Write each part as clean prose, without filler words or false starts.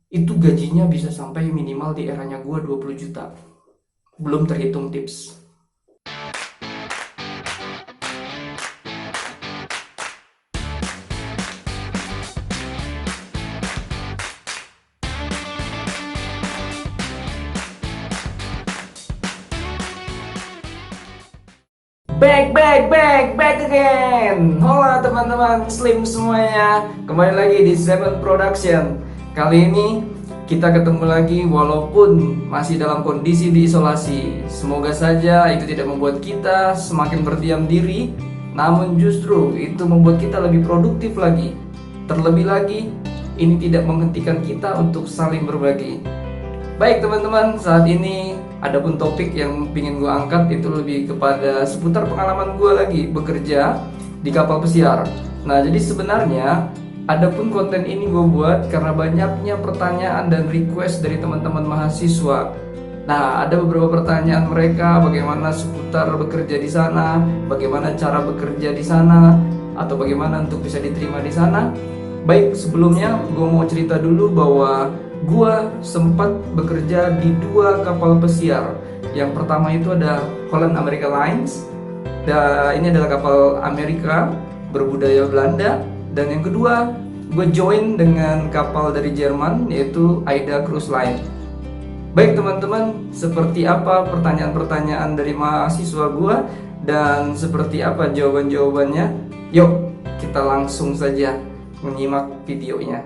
itu gajinya bisa sampai minimal di eranya gua 20 juta. Belum terhitung tips. Back again. Hola teman-teman Slim semuanya. Kembali lagi di Seven Production. Kali ini kita ketemu lagi walaupun masih dalam kondisi diisolasi. Semoga saja itu tidak membuat kita semakin berdiam diri, namun justru itu membuat kita lebih produktif lagi. Terlebih lagi, ini tidak menghentikan kita untuk saling berbagi. Baik teman-teman, saat ini adapun topik yang ingin gue angkat itu lebih kepada seputar pengalaman gue lagi bekerja di kapal pesiar. Nah, jadi sebenarnya adapun konten ini gue buat karena banyaknya pertanyaan dan request dari teman-teman mahasiswa. Nah, ada beberapa pertanyaan mereka bagaimana seputar bekerja di sana, bagaimana cara bekerja di sana, atau bagaimana untuk bisa diterima di sana. Baik, sebelumnya gue mau cerita dulu bahwa gua sempat bekerja di dua kapal pesiar. Yang pertama itu ada Holland America Lines. Dan ini adalah kapal Amerika berbudaya Belanda. Dan yang kedua, gue join dengan kapal dari Jerman yaitu AIDA Cruise Line. Baik teman-teman, seperti apa pertanyaan-pertanyaan dari mahasiswa gua dan seperti apa jawaban-jawabannya? Yuk, kita langsung saja menyimak videonya.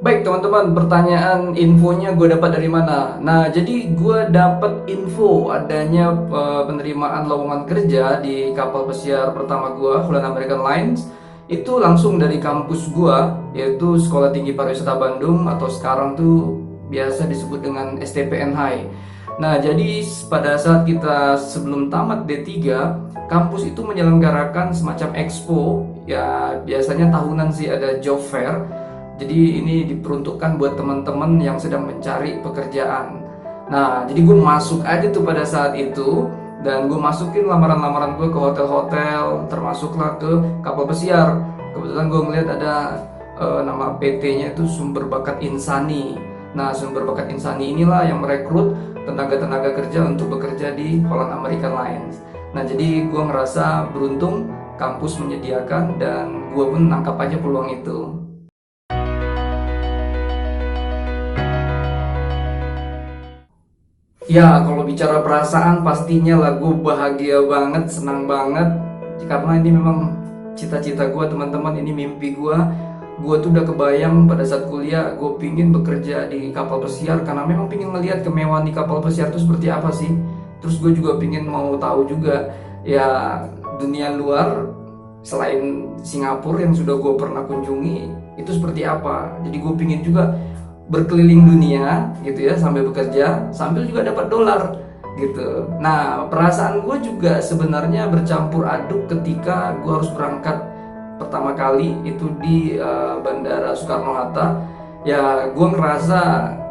Baik teman-teman, pertanyaan infonya gue dapat dari mana? Nah, jadi gue dapat info adanya penerimaan lowongan kerja di kapal pesiar pertama gue, Holland American Lines, itu langsung dari kampus gue, yaitu Sekolah Tinggi Pariwisata Bandung atau sekarang tuh biasa disebut dengan STPNHI. Nah, jadi pada saat kita sebelum tamat D3, kampus itu menyelenggarakan semacam expo, ya biasanya tahunan sih ada job fair. Jadi ini diperuntukkan buat teman-teman yang sedang mencari pekerjaan. Nah, jadi gue masuk aja tuh pada saat itu dan gue masukin lamaran-lamaran gue ke hotel-hotel, termasuklah ke kapal pesiar. Kebetulan gue ngeliat ada nama PT-nya itu Sumber Bakat Insani. Nah, Sumber Bakat Insani inilah yang merekrut tenaga-tenaga kerja untuk bekerja di Holland American Lines. Nah, jadi gue ngerasa beruntung kampus menyediakan dan gue pun nangkap aja peluang itu. Ya, kalau bicara perasaan pastinya lah gue bahagia banget, senang banget. Karena ini memang cita-cita gue teman-teman, ini mimpi gue. Gue tuh udah kebayang pada saat kuliah, gue pingin bekerja di kapal pesiar. Karena memang pingin ngeliat kemewahan di kapal pesiar itu seperti apa sih. Terus gue juga pingin mau tahu juga, ya dunia luar selain Singapura yang sudah gue pernah kunjungi, itu seperti apa. Jadi gue pingin juga berkeliling dunia gitu ya sambil bekerja sambil juga dapat dolar gitu. Nah, perasaan gue juga sebenarnya bercampur aduk ketika gue harus berangkat pertama kali itu di Bandara Soekarno-Hatta. Ya, gue ngerasa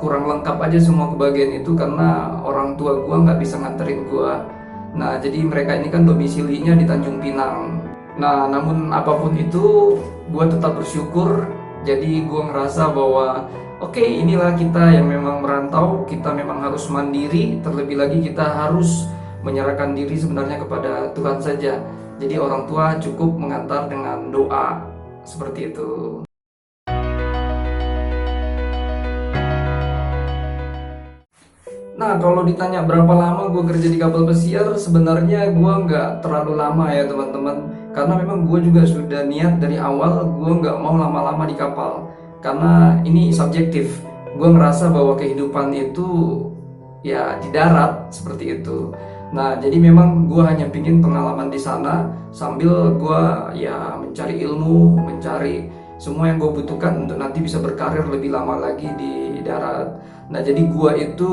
kurang lengkap aja semua kebagian itu karena orang tua gue nggak bisa nganterin gue. Nah, jadi mereka ini kan domisilinya di Tanjung Pinang. Nah, namun apapun itu, gue tetap bersyukur. Jadi gue ngerasa bahwa oke, inilah kita yang memang merantau, kita memang harus mandiri, terlebih lagi kita harus menyerahkan diri sebenarnya kepada Tuhan saja. Jadi orang tua cukup mengantar dengan doa, seperti itu. Nah, kalau ditanya berapa lama gue kerja di kapal pesiar, sebenarnya gue nggak terlalu lama ya teman-teman. Karena memang gue juga sudah niat dari awal, gue nggak mau lama-lama di kapal. Karena ini subjektif. Gue ngerasa bahwa kehidupan itu ya di darat, seperti itu. Nah, jadi memang gue hanya pingin pengalaman di sana, sambil gue ya mencari ilmu, mencari semua yang gue butuhkan untuk nanti bisa berkarir lebih lama lagi di darat. Nah, jadi gua itu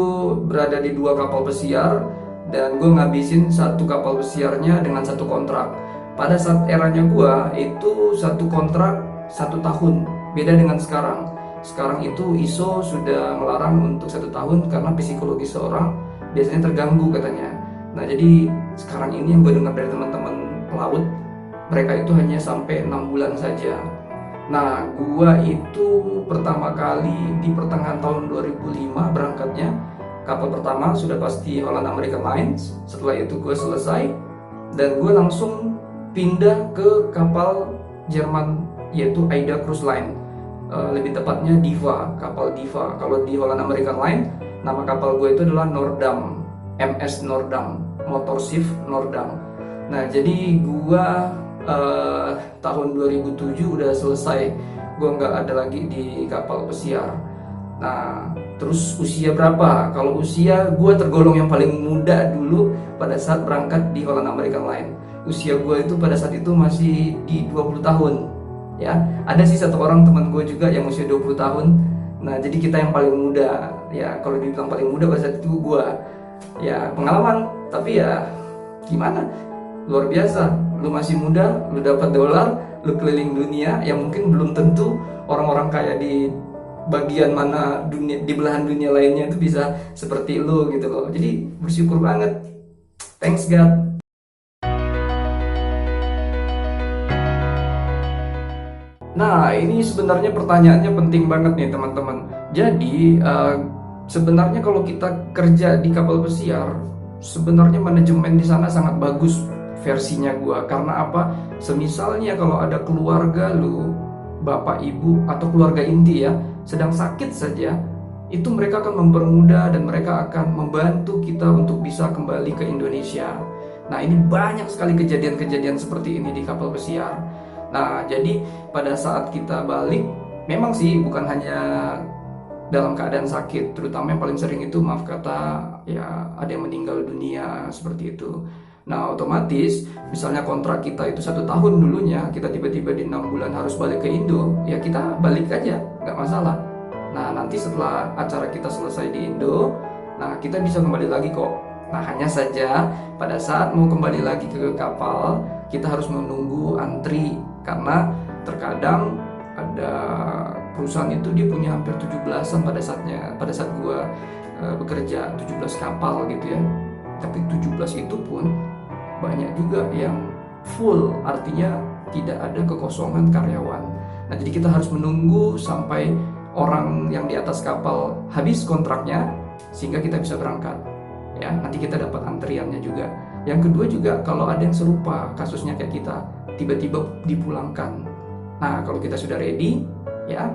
berada di dua kapal pesiar dan gue ngabisin satu kapal pesiarnya dengan satu kontrak. Pada saat eranya gua itu satu kontrak 1 tahun, beda dengan sekarang. Sekarang itu ISO sudah melarang untuk 1 tahun karena psikologi seorang biasanya terganggu katanya. Nah, jadi sekarang ini yang gue dengar dari teman-teman pelaut mereka itu hanya sampai 6 bulan saja. Nah, gua itu pertama kali di pertengahan tahun 2005 berangkatnya. Kapal pertama sudah pasti Holland American Lines. Setelah itu gue selesai dan gue langsung pindah ke kapal Jerman yaitu AIDA Cruise Line. Lebih tepatnya Diva, kapal Diva. Kalau di Holland American Line, nama kapal gue itu adalah Noordam, MS Noordam, Motorschiff Noordam. Nah, jadi gue tahun 2007 udah selesai. Gue nggak ada lagi di kapal pesiar. Nah, terus usia berapa? Kalau usia, gue tergolong yang paling muda dulu pada saat berangkat di Holland American Line. Usia gue itu pada saat itu masih di 20 tahun. Ya, ada sih satu orang teman gue juga yang usia 20 tahun. Nah, jadi kita yang paling muda. Ya, kalau dibilang paling muda pada saat itu gue. Ya, pengalaman. Tapi ya, gimana? Luar biasa. Lu masih muda, lu dapat dolar, lu keliling dunia. Yang mungkin belum tentu orang-orang kaya di bagian mana dunia, di belahan dunia lainnya itu bisa seperti lo gitu loh. Jadi bersyukur banget. Thanks God. Nah, ini sebenarnya pertanyaannya penting banget nih teman-teman. Jadi sebenarnya kalau kita kerja di kapal pesiar, sebenarnya manajemen di sana sangat bagus versinya gua. Karena apa? Semisalnya kalau ada keluarga lu, bapak ibu atau keluarga inti ya, sedang sakit saja, itu mereka akan mempermudah dan mereka akan membantu kita untuk bisa kembali ke Indonesia. Nah, ini banyak sekali kejadian-kejadian seperti ini di kapal pesiar. Nah, jadi pada saat kita balik, memang sih bukan hanya dalam keadaan sakit, terutama yang paling sering itu maaf kata ya ada yang meninggal dunia seperti itu. Nah, otomatis misalnya kontrak kita itu 1 tahun dulunya, kita tiba-tiba di 6 bulan harus balik ke Indo, ya kita balik aja, nggak masalah. Nah, nanti setelah acara kita selesai di Indo, nah kita bisa kembali lagi kok. Nah, hanya saja pada saat mau kembali lagi ke kapal, kita harus menunggu antri karena terkadang ada perusahaan itu dia punya hampir 17-an pada saat gua bekerja 17 kapal gitu ya. Tapi 17 itu pun banyak juga yang full, artinya tidak ada kekosongan karyawan. Nah, jadi kita harus menunggu sampai orang yang di atas kapal habis kontraknya sehingga kita bisa berangkat. Ya, nanti kita dapat antriannya juga. Yang kedua juga kalau ada yang serupa kasusnya kayak kita, tiba-tiba dipulangkan. Nah, kalau kita sudah ready, ya,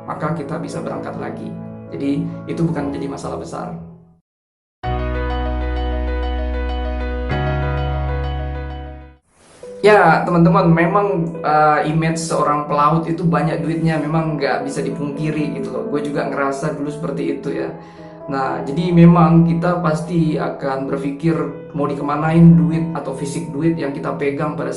maka kita bisa berangkat lagi. Jadi itu bukan menjadi masalah besar. Ya teman-teman, memang image seorang pelaut itu banyak duitnya, memang nggak bisa dipungkiri gitu loh. Gue juga ngerasa dulu seperti itu ya. Nah, jadi memang kita pasti akan berpikir mau dikemanain duit atau fisik duit yang kita pegang pada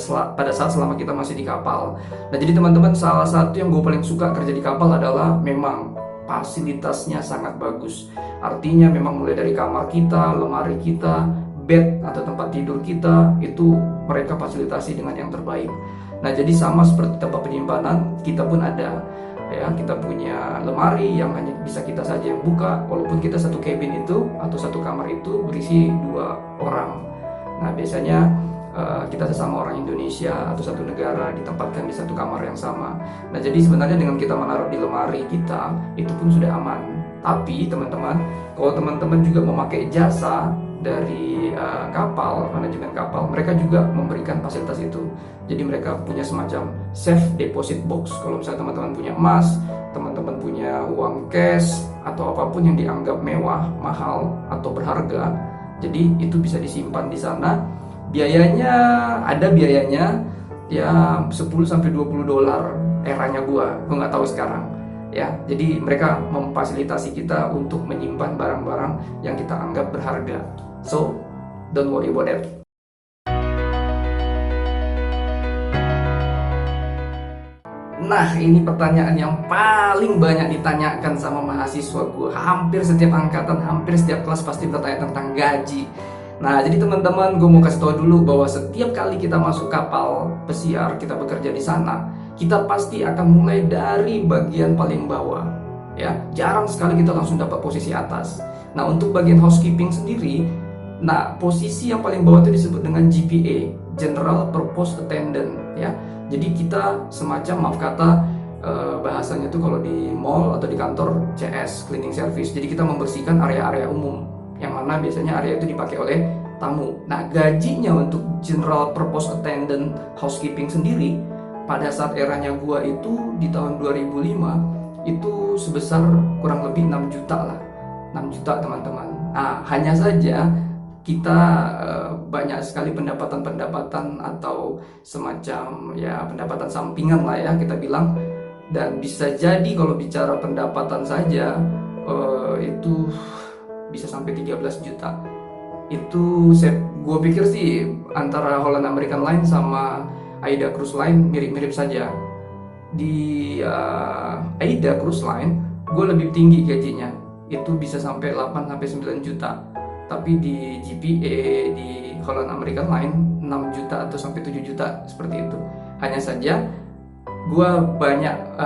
saat selama kita masih di kapal. Nah, jadi teman-teman, salah satu yang gue paling suka kerja di kapal adalah memang fasilitasnya sangat bagus. Artinya memang mulai dari kamar kita, lemari kita, bed atau tempat tidur kita, itu mereka fasilitasi dengan yang terbaik. Nah, jadi sama seperti tempat penyimpanan, kita pun ada. Ya, kita punya lemari yang hanya bisa kita saja yang buka, walaupun kita satu cabin itu atau satu kamar itu berisi 2 orang. Nah, biasanya kita sesama orang Indonesia atau satu negara ditempatkan di satu kamar yang sama. Nah, jadi sebenarnya dengan kita menaruh di lemari kita itu pun sudah aman. Tapi teman-teman, kalau teman-teman juga memakai jasa dari kapal, manajemen kapal, mereka juga memberikan fasilitas itu. Jadi mereka punya semacam safe deposit box. Kalau misalnya teman-teman punya emas, teman-teman punya uang cash atau apapun yang dianggap mewah, mahal atau berharga, jadi itu bisa disimpan di sana. Biayanya ada biayanya ya 10-20 dolar eranya gua nggak tahu sekarang. Ya, jadi mereka memfasilitasi kita untuk menyimpan barang-barang yang kita anggap berharga. So, don't worry about that. Nah, ini pertanyaan yang paling banyak ditanyakan sama mahasiswa gue. Hampir setiap angkatan, hampir setiap kelas pasti bertanya tentang gaji. Nah, jadi teman-teman, gue mau kasih tahu dulu bahwa setiap kali kita masuk kapal pesiar, kita bekerja di sana, kita pasti akan mulai dari bagian paling bawah. Ya, jarang sekali kita langsung dapat posisi atas. Nah, untuk bagian housekeeping sendiri, nah posisi yang paling bawah itu disebut dengan GPA, General Purpose Attendant ya. Jadi kita semacam, maaf kata bahasanya tuh kalau di mall atau di kantor, CS, cleaning service. Jadi kita membersihkan area-area umum yang mana biasanya area itu dipakai oleh tamu. Nah, gajinya untuk General Purpose Attendant Housekeeping sendiri pada saat eranya gua itu di tahun 2005 itu sebesar kurang lebih 6 juta lah. 6 juta teman-teman. Nah, hanya saja kita banyak sekali pendapatan-pendapatan atau semacam ya pendapatan sampingan lah ya kita bilang. Dan bisa jadi kalau bicara pendapatan saja itu bisa sampai 13 juta. Itu gue pikir sih antara Holland American Line sama AIDA Cruise Line mirip-mirip saja. Di AIDA Cruise Line gue lebih tinggi gajinya, itu bisa sampai 8-9 juta. Tapi di GPA, di Holland American Line 6 juta atau sampai 7 juta seperti itu. Hanya saja gue banyak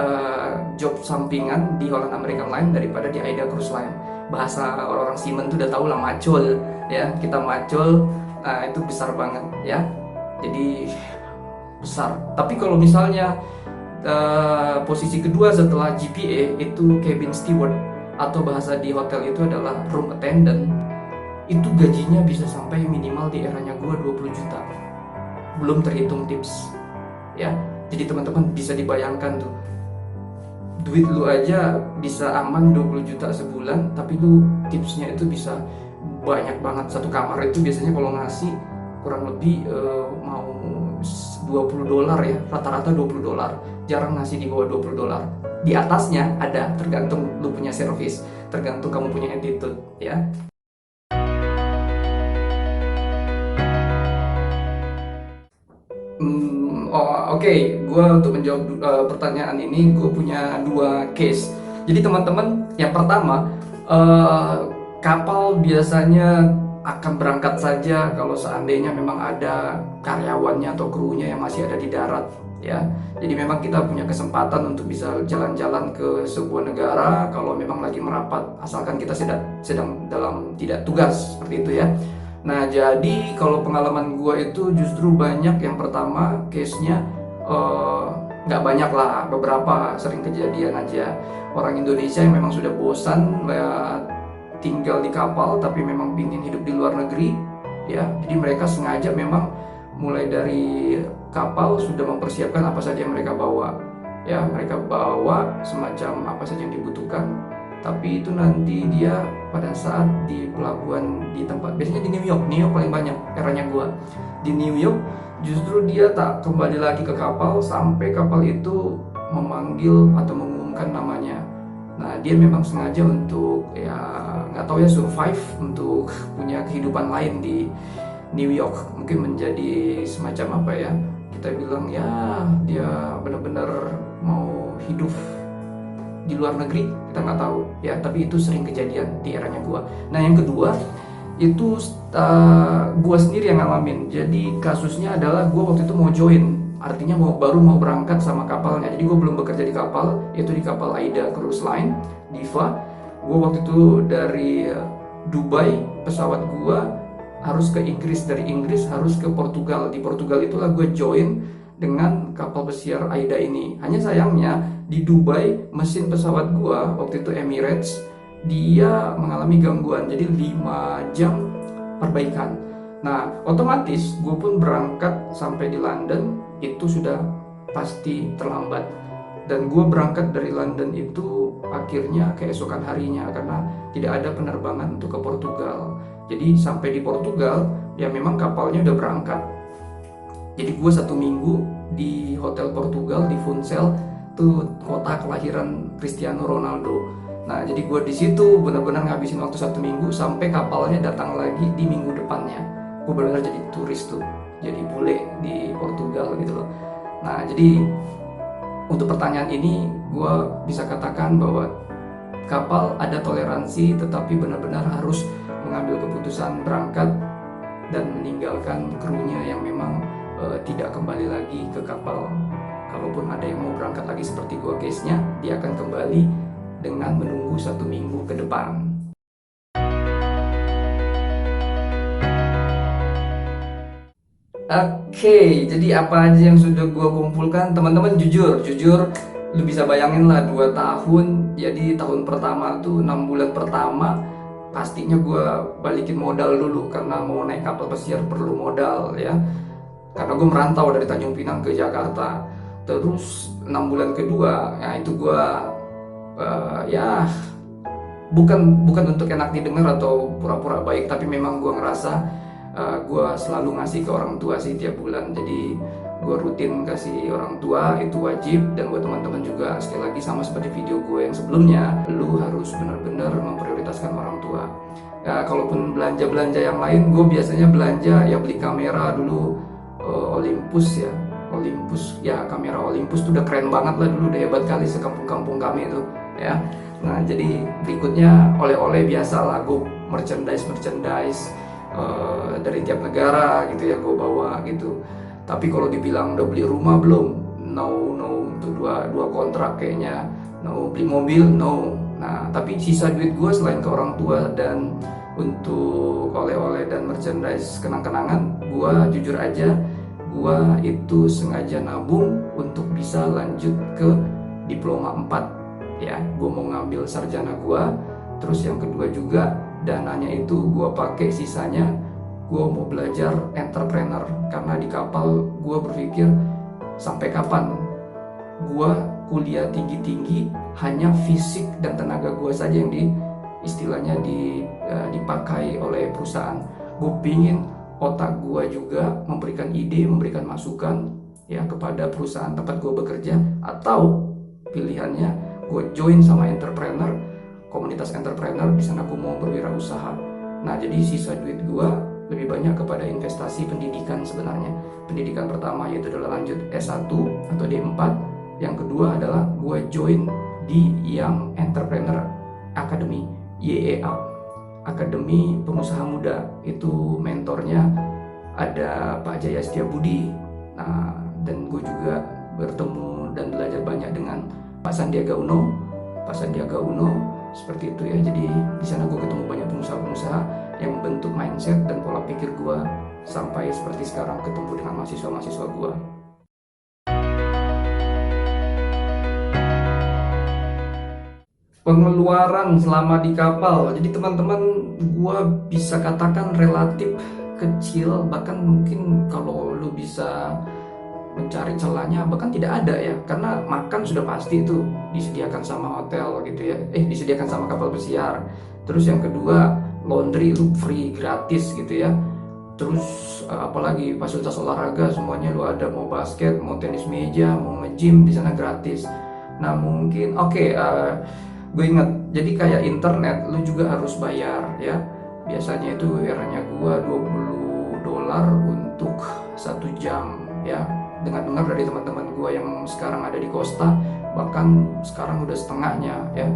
job sampingan di Holland American Line daripada di AIDA Cruise Line. Bahasa orang-orang seaman tuh udah tau lah, macul ya, kita macul. Nah, itu besar banget ya, jadi besar. Tapi kalau misalnya posisi kedua setelah GPA itu cabin steward, atau bahasa di hotel itu adalah room attendant, itu gajinya bisa sampai minimal di eranya gue 20 juta, belum terhitung tips ya. Jadi teman-teman bisa dibayangkan tuh, duit lu aja bisa aman 20 juta sebulan, tapi lu tipsnya itu bisa banyak banget. Satu kamar itu biasanya kalau ngasih kurang lebih mau 20 dolar ya, rata-rata 20 dolar, jarang ngasih di bawah 20 dolar. Di atasnya ada, tergantung lu punya service, tergantung kamu punya attitude ya. Oke, gue untuk menjawab pertanyaan ini, gue punya 2 case. Jadi teman-teman, yang pertama, kapal biasanya akan berangkat saja kalau seandainya memang ada karyawannya atau krunya yang masih ada di darat ya. Jadi memang kita punya kesempatan untuk bisa jalan-jalan ke sebuah negara kalau memang lagi merapat, asalkan kita sedang dalam tidak tugas seperti itu ya. Nah, jadi kalau pengalaman gue itu justru banyak. Yang pertama, case-nya nggak banyak lah, beberapa sering kejadian aja. Orang Indonesia yang memang sudah bosan tinggal di kapal, tapi memang ingin hidup di luar negeri ya. Jadi mereka sengaja memang mulai dari kapal sudah mempersiapkan apa saja yang mereka bawa ya. Mereka bawa semacam apa saja yang dibutuhkan, tapi itu nanti dia pada saat di pelabuhan di tempat, biasanya di New York paling banyak eranya gua. Di New York justru dia tak kembali lagi ke kapal sampai kapal itu memanggil atau mengumumkan namanya. Nah, dia memang sengaja untuk ya nggak tahu ya, survive, untuk punya kehidupan lain di New York. Mungkin menjadi semacam apa ya, kita bilang ya dia benar-benar mau hidup di luar negeri, kita nggak tahu ya. Tapi itu sering kejadian di eranya gua. Nah, yang kedua itu gua sendiri yang ngalamin. Jadi kasusnya adalah gua waktu itu mau join, artinya baru mau berangkat sama kapalnya. Jadi gua belum bekerja di kapal, yaitu di kapal AIDA Cruise Line Diva. Gua waktu itu dari Dubai, pesawat gua harus ke Inggris, dari Inggris harus ke Portugal. Di Portugal itulah gue join dengan kapal pesiar AIDA ini. Hanya sayangnya di Dubai mesin pesawat gua waktu itu Emirates, dia mengalami gangguan, jadi 5 jam perbaikan. Nah, otomatis gue pun berangkat sampai di London itu sudah pasti terlambat. Dan gue berangkat dari London itu akhirnya keesokan harinya karena tidak ada penerbangan untuk ke Portugal. Jadi sampai di Portugal ya memang kapalnya udah berangkat. Jadi gue 1 minggu di hotel Portugal di Funchal, tuh kota kelahiran Cristiano Ronaldo. Nah, jadi gue di situ benar-benar ngabisin waktu 1 minggu sampai kapalnya datang lagi di minggu depannya. Gue benar-benar jadi turis tuh, jadi bule di Portugal gitu loh. Nah, jadi untuk pertanyaan ini gue bisa katakan bahwa kapal ada toleransi, tetapi benar-benar harus mengambil keputusan berangkat dan meninggalkan krunya yang memang tidak kembali lagi ke kapal. Kalaupun ada yang mau berangkat lagi seperti gua case-nya, dia akan kembali dengan menunggu 1 minggu ke depan. Oke, jadi apa aja yang sudah gue kumpulkan, teman-teman, jujur, lu bisa bayangin lah 2 tahun. Jadi tahun pertama tuh 6 bulan pertama pastinya gue balikin modal dulu karena mau naik kapal pesiar perlu modal ya. Karena gue merantau dari Tanjung Pinang ke Jakarta. Terus 6 bulan kedua, ya itu gue ya bukan untuk enak didengar atau pura-pura baik, tapi memang gue ngerasa gue selalu ngasih ke orang tua sih tiap bulan. Jadi gue rutin kasih orang tua, itu wajib. Dan buat teman-teman juga, sekali lagi sama seperti video gue yang sebelumnya, lu harus benar-benar memprioritaskan orang tua. Ya, kalaupun belanja yang lain, gue biasanya belanja ya beli kamera dulu, Olympus ya. Olympus ya, kamera Olympus tuh udah keren banget lah dulu, udah hebat kali sekampung-kampung kami itu ya. Nah, jadi berikutnya oleh-oleh biasa lah, gue merchandise dari tiap negara gitu ya gue bawa gitu. Tapi kalau dibilang udah beli rumah belum, no, untuk dua kontrak kayaknya, no. Beli mobil, no. Nah, tapi sisa duit gue selain ke orang tua dan untuk oleh-oleh dan merchandise kenang-kenangan, gue jujur aja, gue itu sengaja nabung untuk bisa lanjut ke diploma 4 ya. Gue mau ngambil sarjana gue. Terus yang kedua juga, dananya itu gue pakai sisanya gue mau belajar entrepreneur. Karena di kapal gue berpikir, sampai kapan gue kuliah tinggi-tinggi hanya fisik dan tenaga gue saja yang istilahnya dipakai oleh perusahaan. Gue pingin otak gue juga memberikan ide, memberikan masukan ya kepada perusahaan tempat gue bekerja, atau pilihannya gue join sama entrepreneur, komunitas entrepreneur. Di sana gue mau berwirausaha. Nah, jadi sisa duit gue lebih banyak kepada investasi pendidikan sebenarnya. Pendidikan pertama yaitu adalah lanjut S1 atau D4. Yang kedua adalah gue join di Young Entrepreneur Academy, YEA, Akademi Pengusaha Muda. Itu mentornya ada Pak Jaya Setiabudi. Nah, dan gue juga bertemu dan belajar banyak dengan Pak Sandiaga Uno, seperti itu ya. Jadi di sana gue ketemu banyak pengusaha-pengusaha yang membentuk mindset dan pola pikir gue sampai seperti sekarang ketemu dengan mahasiswa-mahasiswa gue. Pengeluaran selama di kapal, jadi teman-teman, gue bisa katakan relatif kecil. Bahkan mungkin kalau lu bisa mencari celahnya, bahkan tidak ada ya, karena makan sudah pasti itu disediakan sama hotel gitu ya, disediakan sama kapal pesiar. Terus yang kedua, laundry lu free, gratis gitu ya. Terus apalagi fasilitas olahraga semuanya lu ada, mau basket, mau tenis meja, mau nge-gym di sana gratis. Nah mungkin gue ingat, jadi kayak internet lu juga harus bayar ya. Biasanya itu eranya gue $20 untuk 1 jam ya. Dengar-dengar dari teman-teman gue yang sekarang ada di Costa, bahkan sekarang udah setengahnya ya,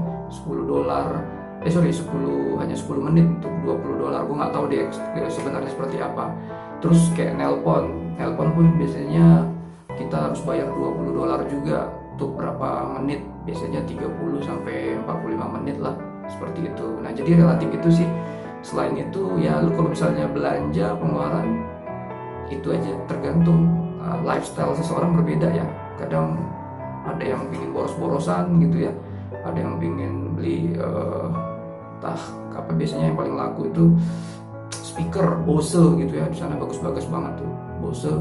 hanya 10 menit untuk $20. Gue nggak tahu deh sebenarnya seperti apa. Terus kayak nelpon pun biasanya kita harus bayar $20 juga untuk berapa menit, biasanya 30 sampai 45 menit lah, seperti itu. Nah, jadi relatif itu sih. Selain itu ya, lu kalau misalnya belanja pengeluaran itu aja tergantung lifestyle seseorang berbeda ya. Kadang ada yang pingin boros-borosan gitu ya, ada yang pingin beli biasanya yang paling laku itu speaker Bose gitu ya, di sana bagus-bagus banget tuh Bose.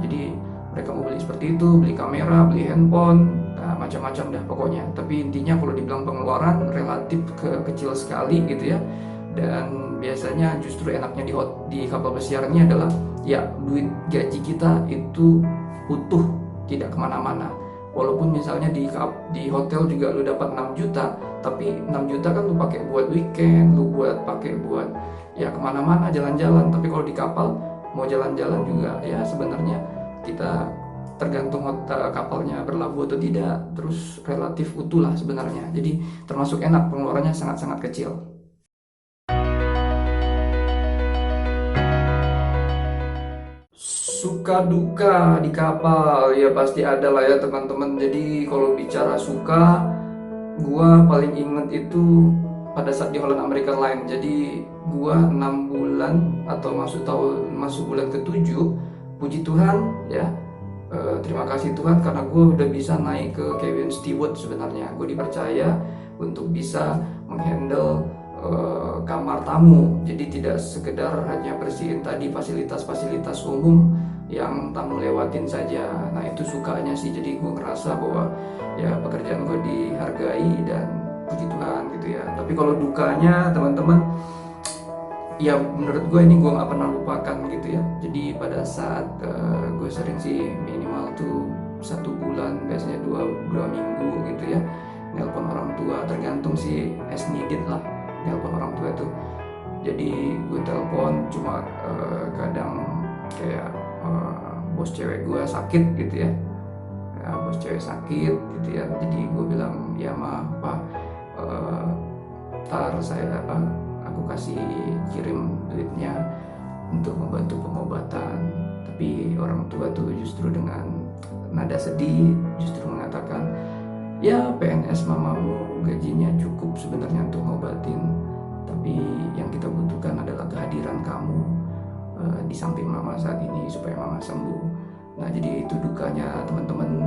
Jadi mereka mau beli seperti itu, beli kamera, beli handphone, macam-macam dah pokoknya. Tapi intinya kalau dibilang pengeluaran relatif kecil sekali gitu ya. Dan biasanya justru enaknya di kapal pesiar ini adalah ya, duit gaji kita itu utuh, tidak kemana-mana. Walaupun misalnya di hotel juga lu dapat 6 juta, tapi 6 juta kan lu pakai buat weekend, lu pakai buat ya kemana-mana, jalan-jalan. Tapi kalau di kapal mau jalan-jalan juga ya sebenarnya kita tergantung kapalnya berlabuh atau tidak, terus relatif utuh lah sebenarnya. Jadi termasuk enak, pengeluarannya sangat-sangat kecil. Suka duka di kapal ya pasti ada lah ya teman-teman. Jadi kalau bicara suka, gua paling inget itu pada saat di Holland American Line. Jadi gua 6 bulan atau masuk bulan ke-7 puji Tuhan ya. Terima kasih Tuhan karena gue udah bisa naik ke Kevin Stewart. Sebenarnya gue dipercaya untuk bisa menghandle kamar tamu, jadi tidak sekedar hanya bersihin tadi fasilitas-fasilitas umum yang tamu lewatin saja. Nah itu sukanya sih, jadi gue ngerasa bahwa ya pekerjaan gue dihargai dan puji Tuhan gitu ya. Tapi kalau dukanya teman-teman, ya menurut gue ini gue nggak pernah lupakan gitu ya. Jadi pada saat gue sering sih minimal tuh 1 bulan, biasanya dua minggu gitu ya, nelpon orang tua, tergantung sih as needed lah nelpon orang tua tuh. Jadi gue telepon cuma kadang kayak bos cewek gue sakit gitu ya, bos cewek sakit gitu ya. Jadi gue bilang ya maaf pak, ntar aku kasih kirim duitnya untuk membantu pengobatan. Tapi orang tua tuh justru dengan nada sedih justru mengatakan, ya PNS mamamu gajinya cukup sebenarnya untuk ngobatin, tapi yang kita butuhkan adalah kehadiran kamu di samping mama saat ini supaya mama sembuh. Nah jadi itu dukanya teman-teman,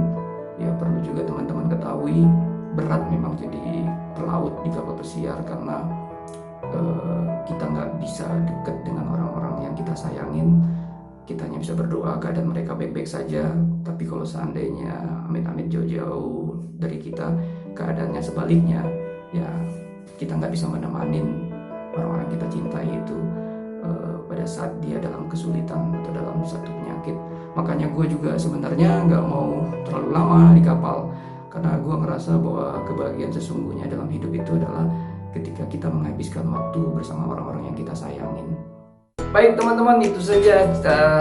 ya perlu juga teman-teman ketahui, berat memang jadi pelaut di kapal pesiar karena kita nggak bisa dekat dengan orang-orang yang kita sayangin. Kita hanya bisa berdoa keadaan mereka baik-baik saja, tapi kalau seandainya amit-amit jauh-jauh dari kita keadaannya sebaliknya, ya kita nggak bisa menemanin orang-orang kita cintai itu pada saat dia dalam kesulitan atau dalam satu penyakit. Makanya gue juga sebenarnya nggak mau terlalu lama di kapal, karena gue ngerasa bahwa kebahagiaan sesungguhnya dalam hidup itu adalah ketika kita menghabiskan waktu bersama orang-orang yang kita sayangin. Baik teman-teman, itu saja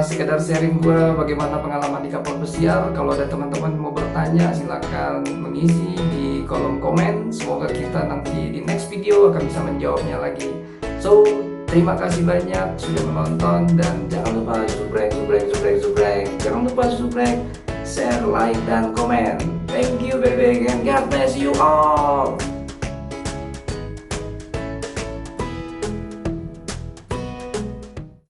sekedar sharing gue bagaimana pengalaman di kapal pesiar. Kalau ada teman-teman mau bertanya silahkan mengisi di kolom komen. Semoga kita nanti di next video akan bisa menjawabnya lagi. So terima kasih banyak sudah menonton, dan jangan lupa subrek, jangan lupa subrek, share, like, dan komen. Thank you baby, and God bless you all.